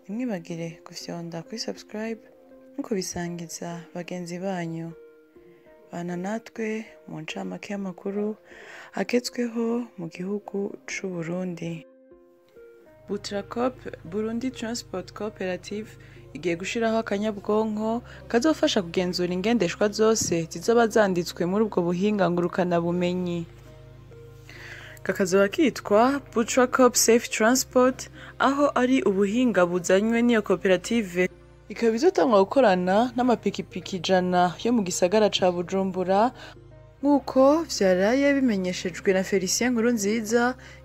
ntimwibagire gufyonda kuri subscribe no kubisangiza bagenzi banyu. Bana natwe mu ncamake y'amakuru agezweho mu gihugu c'u Burundi. Butracop Burundi Transport Cooperative igiye gushiraho akanyabwonko kazofasha kugenzura ingendeshwa zose zizoba zanditswe muri ubwo buhinga ngurukana bumenyi. Kakazoba kitwa Butracop Safe Transport, aho ari ubuhinga buzanywe n'iyo koperative. Ikaba izotangwa gukorana n'amapikipiki 100 yo mu gisagara ca Bujumbura, nk'uko vyaraye bimenyeshejwe na Felicien Nkuru nziza,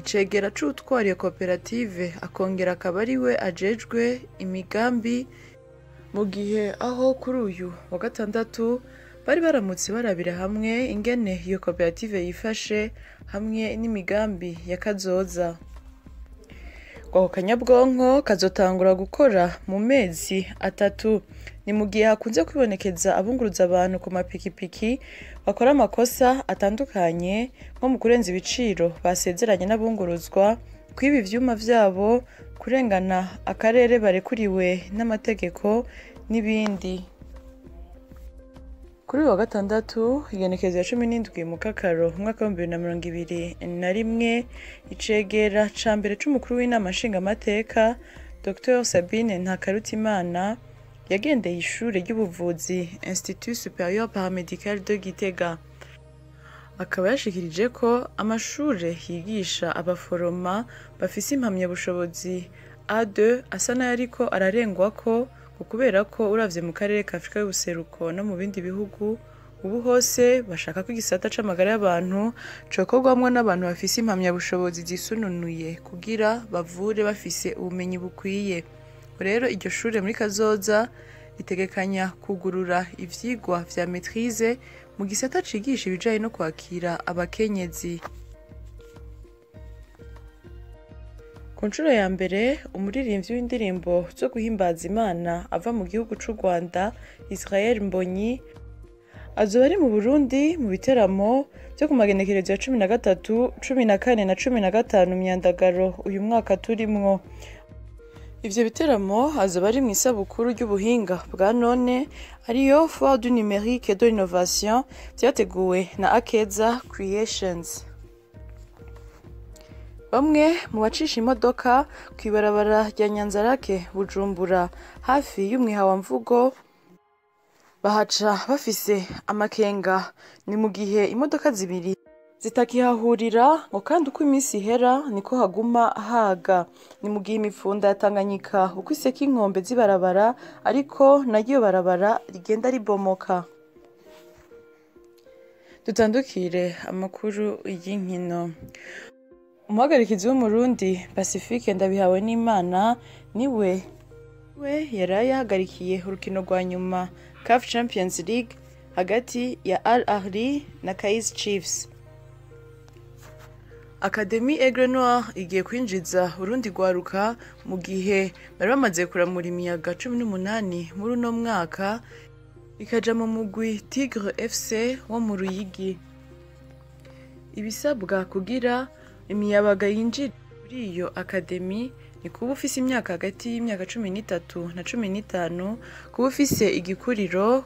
icegera c'utwara iyo koperative, akongera akaba ari we ajejwe imigambi, mu gihe aho kuri uyu wa gatandatu bari baramutse barabira hamwe ingene iyo koperative yifashe hamwe n'imigambi ya kazoza. Ako kanyabwonko kazotangura gukora mu mezi 3. Ni mu gihe hakunze kwibonekeza abunguruza abantu ku mapikipiki bakora amakosa atandukanye, nko mu kurenza ibiciro basezeranye n'abunguruzwa, kwiba ivyuma vyabo, kurengana akarere barekuriwe n'amategeko n'ibindi. Kuri wa gatandatu igenekerezo ya 17 mu Kakaro umwaka wa 2021, icegera ca mbere c'umukuru w'inama nshingamateka Dr Sabine Ntakarutimana yagendeye ishure ry'ubuvuzi Institut Supérieur Paramédical de Gitega. Akaba yashikirije ko amashure yigisha abaforoma bafise impamyabushobozi A2 asa n'ayariko ararengwako, kubera ko uravye mu karere ka Afrika y'ubuseruko no mu bindi bihugu ubu hose bashaka ko igisata c'amagara y'abantu cokorwamwo n'abantu bafise impamyabushobozi zisununuye kugira bavure bafise ubumenyi bukwiye. Rero iryo shure muri kazoza ritegekanya kugurura ivyigwa vya maîtrise mu gisata cigisha ibijanye no kwakira abakenyezi. Ku nshuro ya mbere, umuririmbyi w'indirimbo zo guhimbaza Imana ava mu gihugu c'u Rwanda, Israel Mbonyi, azoba ari mu Burundi mu biteramo vyo ku magenekerezo ya 13, 14 na 15 Myandagaro uyu mwaka turimwo. Ivyo biteramo azoba ari mw'isabukuru ry'ubuhinga bwa none, ariyo Foire du Numérique et de l'Innovation, vyateguwe na Akeza Creations. Bamwe mu bacisha imodoka kw'ibarabara rya Nyanzarake Bujumbura hafi y'umwihawa-mvugo bahaca bafise amakenga. Ni mu gihe imodoka zibiri zitakihahurira, ngo kandi uko iminsi ihera niko haguma haga. Ni mu gihe imifunda ya Tanganyika uko iseka inkombe z'ibarabara, ariko naryo barabara rigenda ribomoka. Dutandukire amakuru y'inkino. Umuhagarikizi w'umurundi Pacifique Ndabihawe n'Imana niwe yaraye yahagarikiye urukino rwa nyuma CAF Champions League hagati ya Al Ahly na Kaizer Chiefs. Academy Aigle Noir igiye kwinjiza urundi rwaruka mu gihe bari bamaze kuramura imiyaga 18 muri uno mwaka, ikaja mu mugwi Tigre FC wo mu Ruyigi. Ibisabwa kugira imiyabaga yinjira muri iyo akademi ni kuba ufise imyaka hagati y'imyaka 13 na 15, kuba ufise igikuriro,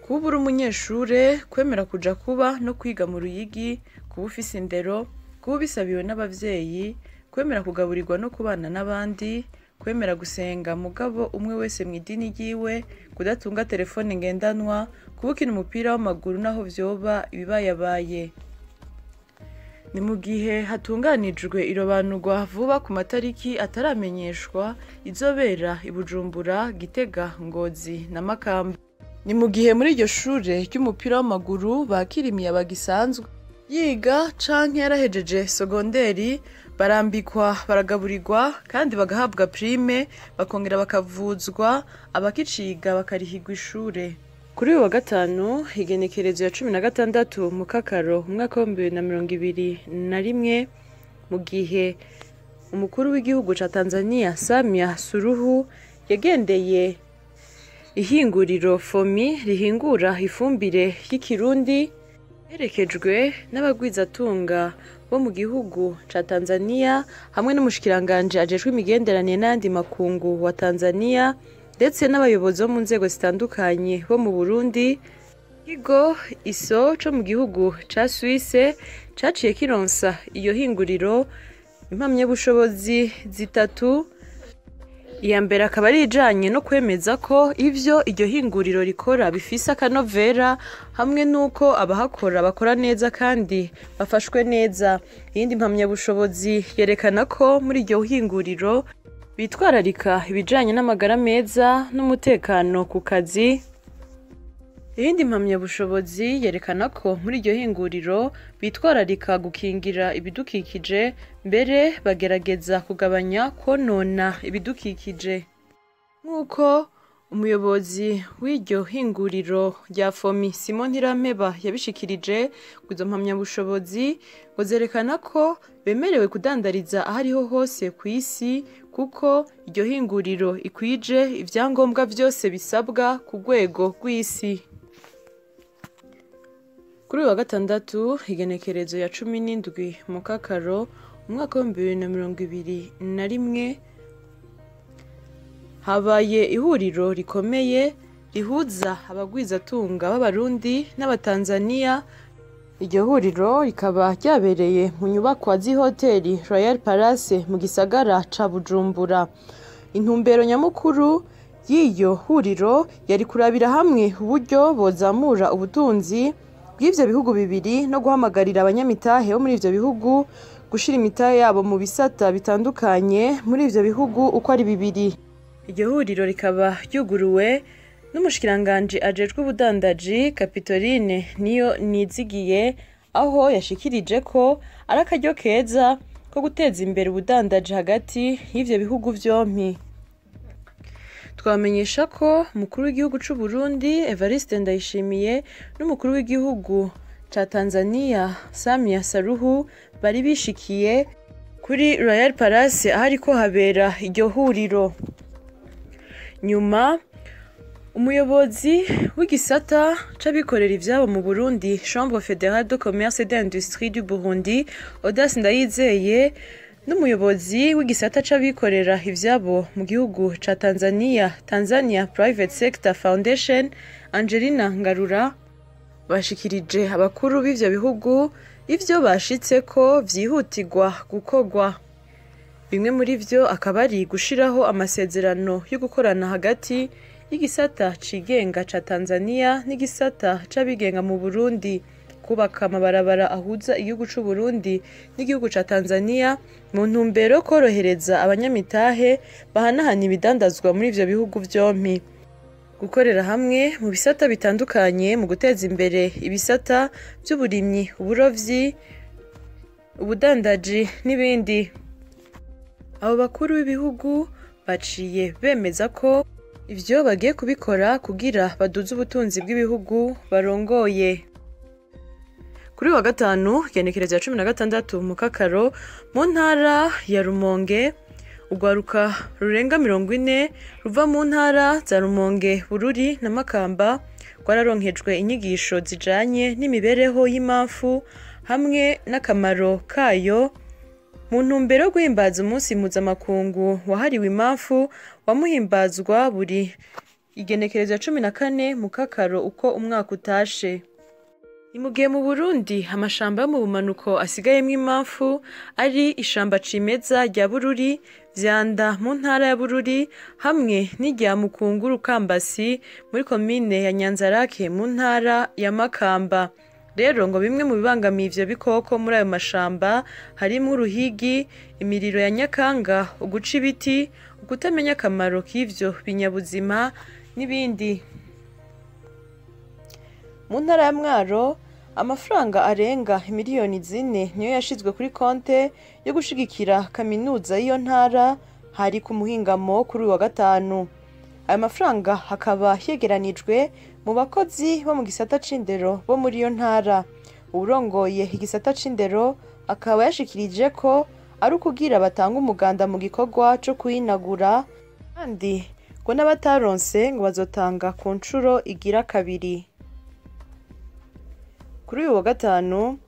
kuba uri umunyeshure, kwemera kuja kuba no kwiga mu Ruyigi, kuba ufise indero, kuba bisabiwe n'abavyeyi, kwemera kugaburirwa no kubana n'abandi, kwemera gusenga mugabo umwe wese mw'idini ryiwe, kudatunga telefone ngendanwa, kuba ukina umupira w'amaguru naho vyoba ibibayabaye. Ni mu gihe hatunganijwe irobanurwa vuba ku matariki ataramenyeshwa izobera i Bujumbura, Gitega, Ngozi na Makamba. Ni mu gihe muri iryo shure ry'umupira w'amaguru bakira imiyabaga isanzwe yiga canke yarahejeje sogonderi, barambikwa, baragaburirwa kandi bagahabwa prime, bakongera bakavuzwa, abakiciga bakarihirwa ishure. Kuri uyu wa gatanu igenekerezo ya 16 mu Kakaro umwaka wa 2021, mu gihe umukuru w'igihugu ca Tanzania Samia Suluhu yagendeye ihinguriro Fomi rihingura ifumbire y'ikirundi, Herekejwe n'abagwizatunga bo mu gihugu ca Tanzania hamwe n'umushikiranganje ajejwe imigenderanire n'ayandi makungu wa Tanzania ndetse n'abayobozi bo mu nzego zitandukanye bo mu Burundi. Ikigo ISO co mu gihugu ca Suisse caciye kironsa iyo hinguriro impamyabushobozi zitatu. Iya mbere akaba ari ijanye no kwemeza ko ivyo iryo hinguriro rikora bifise akanovera hamwe n'uko abahakora bakora neza kandi bafashwe neza. Iyindi mpamyabushobozi yerekana ko muri iryo hinguriro bitwararika ibijanye n'amagara meza n'umutekano ku kazi. Iyindi mpamyabushobozi yerekana ko muri iryo hinguriro bitwararika gukingira ibidukikije, mbere bagerageza kugabanya konona ibidukikije. Nk'uko umuyobozi w'iryo hinguriro rya Fomi Simon Ntirampeba yabishikirije, izo mpamyabushobozi ngo zerekana ko bemerewe kudandariza ahariho hose ku isi kuko iryo hinguriro ikwije ivyangombwa vyose bisabwa ku rwego rw'isi. Kuri uyu wa gatandatu igenekerezo ya 17 mu Kakaro umwaka wa 2021 habaye ihuriro rikomeye rihuza abagwizatunga b'Abarundi n'Abatanzania. Iryo huriro rikaba ryabereye mu nyubakwa z'ihoteli Royal Palace mu gisagara ca Bujumbura. Intumbero nyamukuru y'iryo huriro yari kurabira hamwe uburyo bozamura ubutunzi bw'ivyo bihugu bibiri no guhamagarira abanyamitahe bo muri ivyo bihugu gushira imitahe yabo mu bisata bitandukanye muri ivyo bihugu uko ari bibiri. Iryo huriro rikaba ryuguruwe n'umushikiranganje ajejwe ubudandaji Kapitoline niyo nizigiye, aho yashikirije ko ari akaryo keza ko guteza imbere ubudandaji hagati y'ivyo bihugu vyompi. Twamenyesha ko umukuru w'igihugu c'u Burundi Evariste Ndayishimiye n'umukuru w'igihugu ca Tanzania Samia Suluhu bari bishikiye kuri Royal Palace ahariko habera iryo huriro. Nyuma umuyobozi w'igisata c'abikorera ivyabo mu Burundi Chambre Fédérale de Commerce et d'Industrie du Burundi Audace Ndayizeye n'umuyobozi w'igisata c'abikorera ivyabo mu gihugu ca Tanzania Private Sector Foundation Angelina Ngarura bashikirije abakuru b'ivyo bihugu ivyo bashitseko vyihutirwa gukorwa. Bimwe muri vyo akaba ari gushiraho amasezerano yo gukorana hagati y'igisata cigenga ca Tanzania n'igisata c'abigenga mu Burundi, kubaka amabarabara ahuza igihugu c'u Burundi n'igihugu ca Tanzania mu ntumbero korohereza abanyamitahe bahanahana ibidandazwa muri ivyo bihugu vyompi. Gukorera hamwe mu bisata bitandukanye mu guteza imbere ibisata vy'uburimyi, uburovyi, ubudandaji n'ibindi. Abo bakuru b'ibihugu baciye bemeza ko ivyo bagiye kubikora kugira baduze ubutunzi bw'ibihugu barongoye. Kuri wa gatanu igenekerezo ya 16 mu Kakaro mu ntara ya Rumonge, urwaruka rurenga 40 ruva mu ntara za Rumonge, Bururi na Makamba rwararonkejwe inyigisho zijanye n'imibereho y'imamfu hamwe n'akamaro kayo mu ntumbero yo guhimbaza umunsi mpuzamakungu wahariwe imamfu wamuhimbazwa buri igenekerezo ya 14 mu Kakaro uko umwaka utashe. Imugihe mu Burundi amashamba yo mu bumanuko asigayemwo imamfu ari ishamba cimeza rya Bururi, Vyanda mu ntara ya Bururi hamwe n'irya Mukunguru Kambasi muri komine ya Nyanzarake mu ntara ya Makamba. Rero ngo bimwe mu bibangamiye ivyo bikoko muri ayo mashamba harimo uruhigi, imiriro ya Nyakanga, uguca ibiti, ukutamenya akamaro k'ivyo binyabuzima n'ibindi. Mu ntara ya Mwaro amafaranga arenga miliyoni 4 niyo yashizwe kuri konte yo gushigikira kaminuza y'iyo ntara hari ku muhingamo kuri wa gatanu. Ayo mafaranga hakaba yegeranijwe mu bakozi bo mu gisata c'indero bo muri iyo ntara. Urongoye igisata c'indero akaba yashikirije ko ari ukugira batanga umuganda mu gikorwa co kuyinagura, kandi ngo n'abataronse ngo bazotanga ku ncuro igira kabiri. Kuri uyu wa gatanu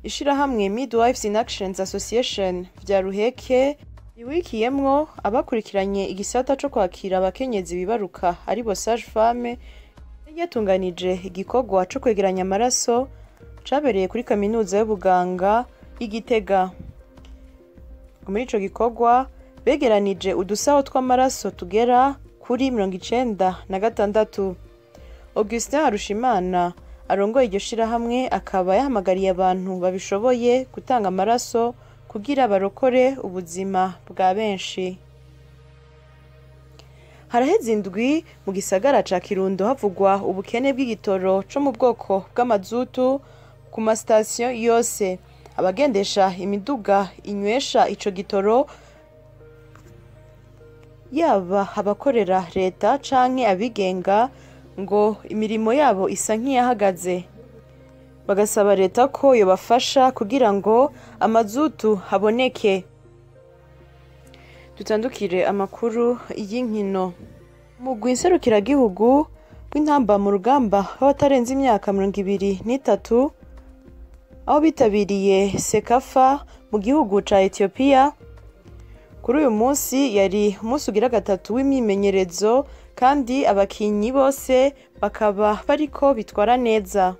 ishirahamwe Midwives in Action Association vya Ruheke riwikiyemwo abakurikiranye igisata co kwakira abakenyezi bibaruka aribo sage femme yatunganije igikorwa co kwegeranya amaraso cabereye kuri kaminuza y'ubuganga y'Igitega. Muri ico gikorwa begeranije udusaho tw'amaraso tugera kuri 96. Augustin Harushimana arongoye iryo shirahamwe akaba yahamagariye abantu babishoboye gutanga amaraso kugira barokore ubuzima bwa benshi. Haraheze indwi mu gisagara ca Kirundo havugwa ubukene bw'igitoro co mu bwoko bw'amazutu ku masitasiyo yose. Abagendesha imiduga inywesha ico gitoro yaba abakorera leta canke abigenga ngo imirimo yabo isa nk'iyahagaze. Bagasaba leta ko yobafasha kugira ngo amazutu haboneke. Tutandukire amakuru y'inkino. Umugwi nserukiragihugu w'intamba mu rugamba w'abatarenze imyaka 23 aho bitabiriye Sekafa mu gihugu ca Ethiopia. Kuri uyu munsi yari umunsi ugira gatatu w'imyimenyerezo kandi abakinyi bose bakaba bariko bitwara neza.